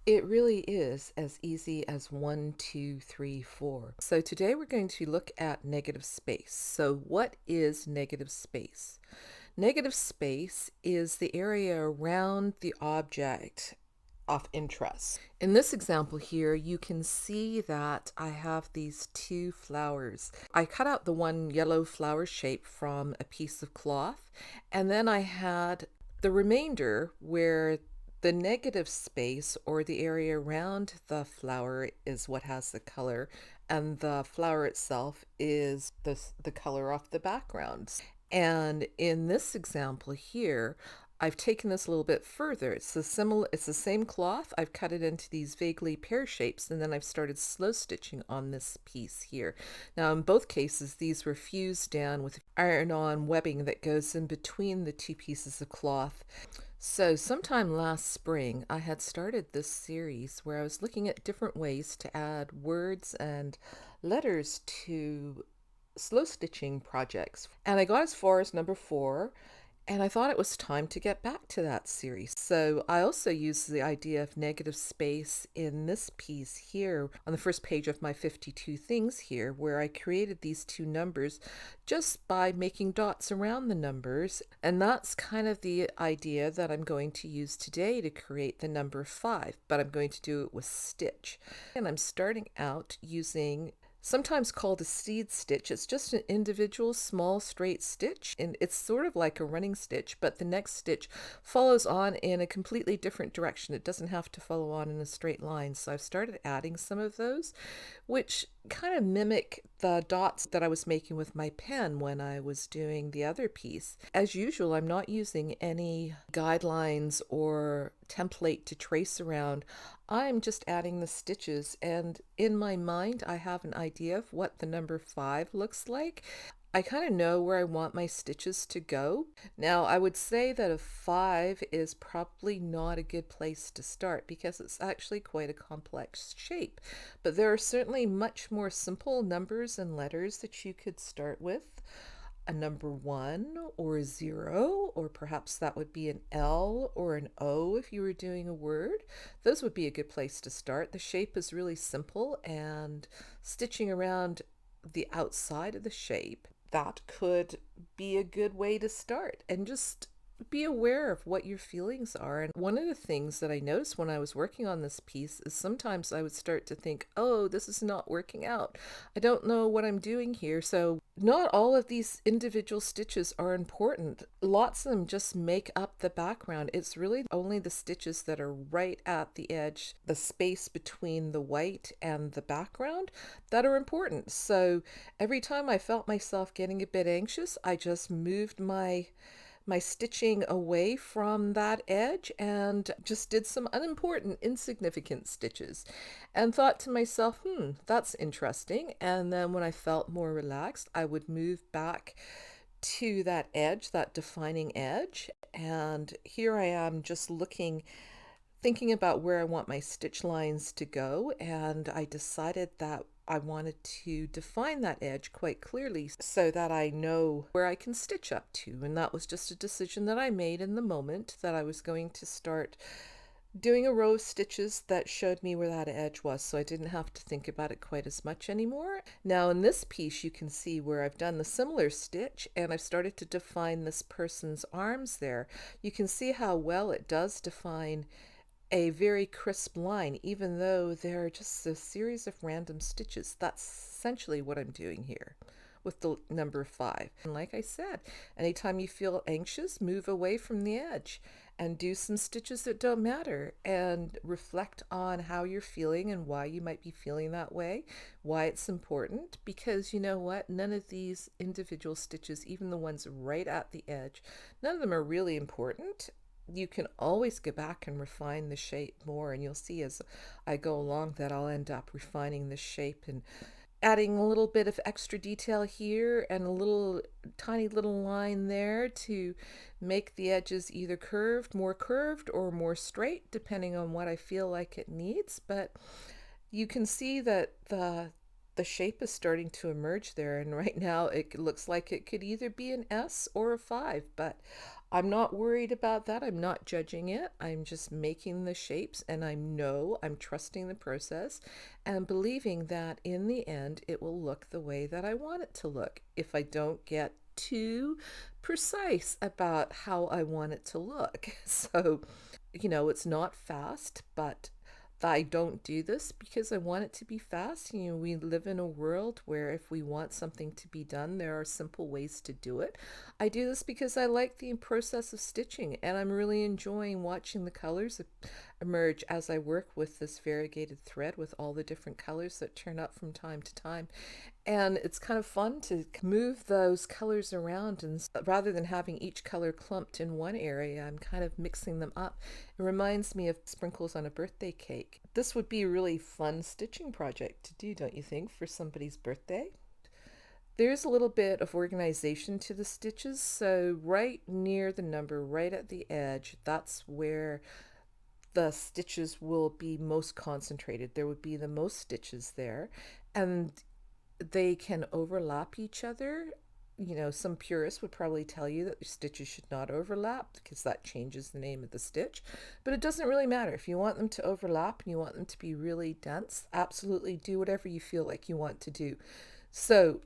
It really is as easy as one, two, three, four. So today we're going to look at negative space. So what is negative space? Negative space is the area around the object of interest. In this example here, you can see that I have these two flowers. I cut out the one yellow flower shape from a piece of cloth, and then I had the remainder where the negative space or the area around the flower is what has the color, and the flower itself is the color of the background. And in this example here, I've taken this a little bit further. It's the same cloth. I've cut it into these vaguely pear shapes, and then I've started slow stitching on this piece here. Now in both cases, these were fused down with iron-on webbing that goes in between the two pieces of cloth. So sometime last spring, I had started this series where I was looking at different ways to add words and letters to slow stitching projects. And I got as far as number 4, and I thought it was time to get back to that series. So I also used the idea of negative space in this piece here on the first page of my 52 things here, where I created these two numbers just by making dots around the numbers. And that's kind of the idea that I'm going to use today to create the number 5, but I'm going to do it with stitch. And I'm starting out using sometimes called a seed stitch. It's just an individual small straight stitch, and it's sort of like a running stitch, but the next stitch follows on in a completely different direction. It doesn't have to follow on in a straight line. So I've started adding some of those, which kind of mimic the dots that I was making with my pen when I was doing the other piece. As usual, I'm not using any guidelines or template to trace around. I'm just adding the stitches, and in my mind I have an idea of what the number 5 looks like. I kind of know where I want my stitches to go. Now, I would say that a 5 is probably not a good place to start because it's actually quite a complex shape. But there are certainly much more simple numbers and letters that you could start with. A number 1 or a 0, or perhaps that would be an L or an O if you were doing a word. Those would be a good place to start. The shape is really simple, and stitching around the outside of the shape, that could be a good way to start. And just be aware of what your feelings are. And one of the things that I noticed when I was working on this piece is sometimes I would start to think, oh, this is not working out. I don't know what I'm doing here. So not all of these individual stitches are important. Lots of them just make up the background. It's really only the stitches that are right at the edge, the space between the white and the background, that are important. So every time I felt myself getting a bit anxious, I just moved my stitching away from that edge and just did some unimportant, insignificant stitches and thought to myself, that's interesting. And then when I felt more relaxed, I would move back to that edge, that defining edge. And here I am just thinking about where I want my stitch lines to go, and I decided that I wanted to define that edge quite clearly so that I know where I can stitch up to. And that was just a decision that I made in the moment, that I was going to start doing a row of stitches that showed me where that edge was, so I didn't have to think about it quite as much anymore. Now in this piece you can see where I've done the similar stitch and I've started to define this person's arms there. You can see how well it does define a very crisp line, even though they're just a series of random stitches. That's essentially what I'm doing here with the number 5. And like I said, anytime you feel anxious, move away from the edge and do some stitches that don't matter and reflect on how you're feeling and why you might be feeling that way, why it's important, because you know what? None of these individual stitches, even the ones right at the edge, none of them are really important. You can always go back and refine the shape more, and you'll see as I go along that I'll end up refining the shape and adding a little bit of extra detail here and a little tiny little line there to make the edges either more curved or more straight, depending on what I feel like it needs. But you can see that the shape is starting to emerge there, and right now it looks like it could either be an S or a 5, but I'm not worried about that. I'm not judging it. I'm just making the shapes, and I'm trusting the process and believing that in the end it will look the way that I want it to look if I don't get too precise about how I want it to look. So, it's not fast, but I don't do this because I want it to be fast. We live in a world where if we want something to be done, there are simple ways to do it. I do this because I like the process of stitching, and I'm really enjoying watching the colors emerge as I work with this variegated thread with all the different colors that turn up from time to time. And it's kind of fun to move those colors around, and rather than having each color clumped in one area, I'm kind of mixing them up. It reminds me of sprinkles on a birthday cake. This would be a really fun stitching project to do, don't you think, for somebody's birthday? There's a little bit of organization to the stitches, so right near the number, right at the edge, that's where the stitches will be most concentrated. There would be the most stitches there, and they can overlap each other. Some purists would probably tell you that the stitches should not overlap because that changes the name of the stitch. But it doesn't really matter. If you want them to overlap and you want them to be really dense, absolutely do whatever you feel like you want to do. So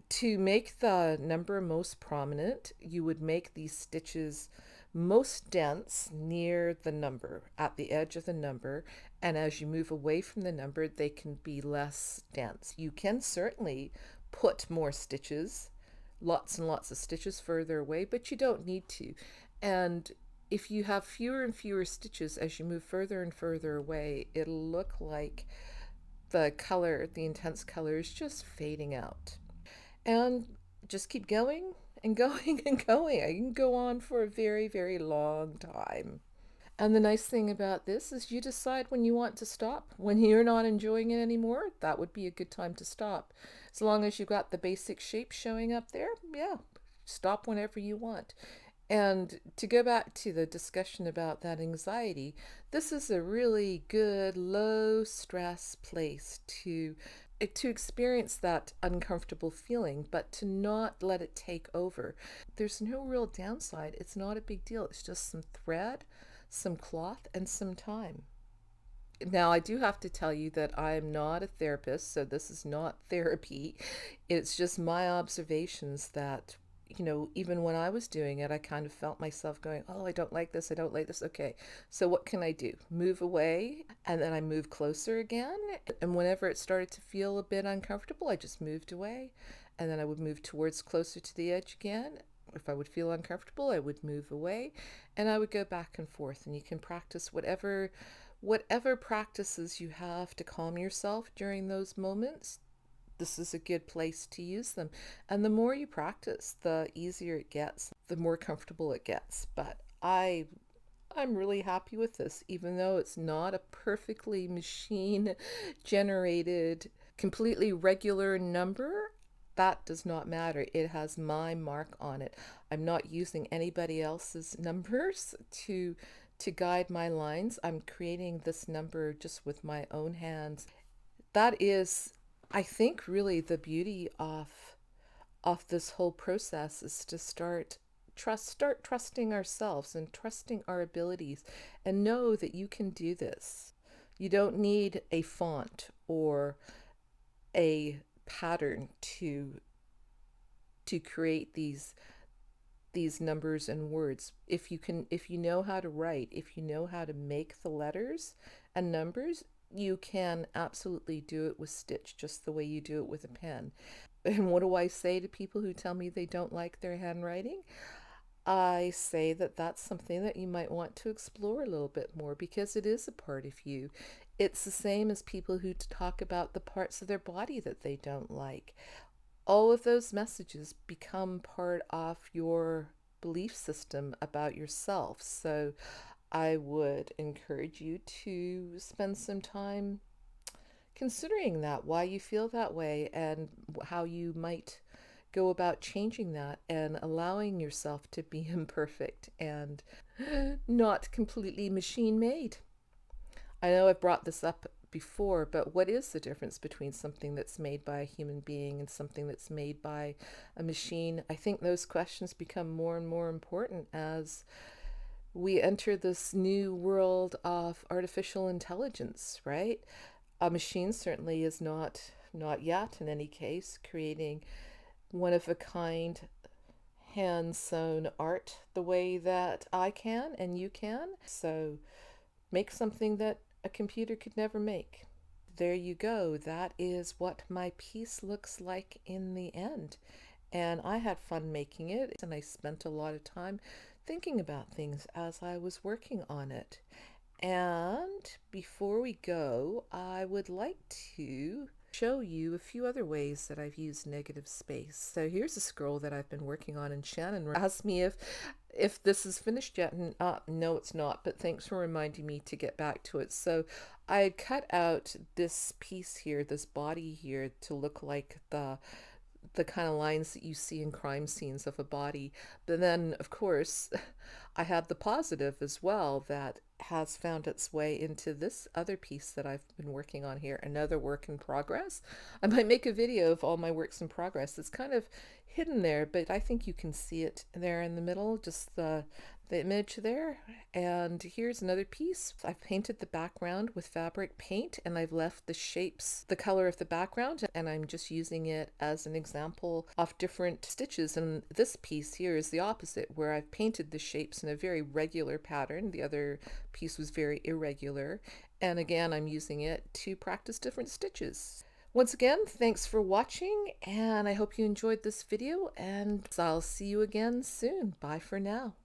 to make the number most prominent, you would make these stitches most dense near the number, at the edge of the number, and as you move away from the number, they can be less dense. You can certainly put more stitches, lots and lots of stitches further away, but you don't need to. And if you have fewer and fewer stitches as you move further and further away, it'll look like the color, the intense color, is just fading out. And just keep going and going and going. I can go on for a very, very long time. And the nice thing about this is you decide when you want to stop. When you're not enjoying it anymore, that would be a good time to stop. As long as you've got the basic shape showing up there, yeah, stop whenever you want. And to go back to the discussion about that anxiety, this is a really good low stress place to experience that uncomfortable feeling, but to not let it take over. There's no real downside. It's not a big deal. It's just some thread, some cloth, and some time. Now, I do have to tell you that I'm not a therapist, so this is not therapy. It's just my observations that, even when I was doing it, I kind of felt myself going, oh, I don't like this. I don't like this. Okay, so what can I do? Move away, and then I move closer again. And whenever it started to feel a bit uncomfortable, I just moved away, and then I would move towards closer to the edge again. If I would feel uncomfortable, I would move away, and I would go back and forth. And you can practice whatever practices you have to calm yourself during those moments. This is a good place to use them. And the more you practice, the easier it gets, the more comfortable it gets. But I'm really happy with this, even though it's not a perfectly machine generated, completely regular number. That does not matter. It has my mark on it. I'm not using anybody else's numbers to guide my lines. I'm creating this number just with my own hands. That is, I think, really the beauty of this whole process is to start trusting ourselves and trusting our abilities, and know that you can do this. You don't need a font or a pattern to create these numbers and words. If you know how to write, if you know how to make the letters and numbers, you can absolutely do it with stitch just the way you do it with a pen. And what do I say to people who tell me they don't like their handwriting? I say that that's something that you might want to explore a little bit more, because it is a part of you. It's the same as people who talk about the parts of their body that they don't like. All of those messages become part of your belief system about yourself. So I would encourage you to spend some time considering that, why you feel that way, and how you might go about changing that and allowing yourself to be imperfect and not completely machine made. I know I've brought this up before, but what is the difference between something that's made by a human being and something that's made by a machine? I think those questions become more and more important as we enter this new world of artificial intelligence, right? A machine certainly is not yet in any case creating one of a kind hand sewn art the way that I can and you can. So make something that a computer could never make. There you go. That is what my piece looks like in the end. And I had fun making it, and I spent a lot of time thinking about things as I was working on it. And before we go, I would like to show you a few other ways that I've used negative space. So here's a scroll that I've been working on, and Shannon asked me if this is finished yet, and no, it's not, but thanks for reminding me to get back to it. So I had cut out this piece here, this body here, to look like the kind of lines that you see in crime scenes of a body. But then, of course, I have the positive as well that has found its way into this other piece that I've been working on here, another work in progress. I might make a video of all my works in progress. It's kind of hidden there, but I think you can see it there in the middle, just the image there. And here's another piece. I've painted the background with fabric paint, and I've left the shapes the color of the background, and I'm just using it as an example of different stitches. And this piece here is the opposite, where I've painted the shapes in a very regular pattern. The other piece was very irregular, and again I'm using it to practice different stitches. Once again, thanks for watching, and I hope you enjoyed this video, and I'll see you again soon. Bye for now.